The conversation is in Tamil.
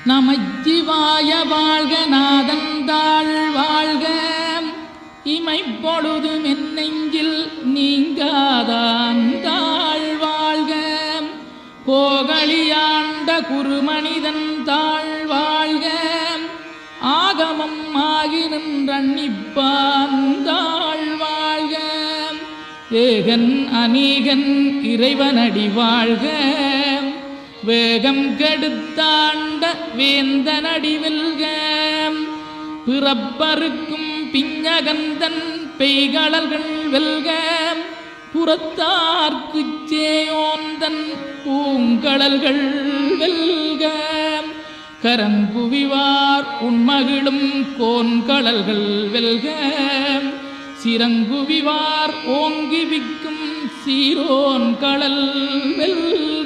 நமச்சிவாய வாழ்க நாதந்தாள் வாழ்க இமைப்பொழுது மென்னெஞ்சில் நீங்காதாந்தாள் வாழ்க கோகலியாண்ட குருமனிதன் தாழ் வாழ்க ஆகமம் ஆகி நின்றன்னிப்பாந்தாள் வாழ்க ஏகன் அநீகன் இறைவனடி வாழ்க வேகம் கெடுத்தாண்ட வேந்தனடி வெல்க பிறப்பருக்கும் பிஞகந்தன் பெய்களர்கள் வெல்க புறத்தார்க்குச் சேயோந்தன் பூங்கடல்கள் வெல்க கரங்குவிவார் உண்மகிழும் கோன்கடல்கள் வெல்க சிறங்குவிவார் ஓங்கி விக்கும் சீரோன் கடல் வெல்க.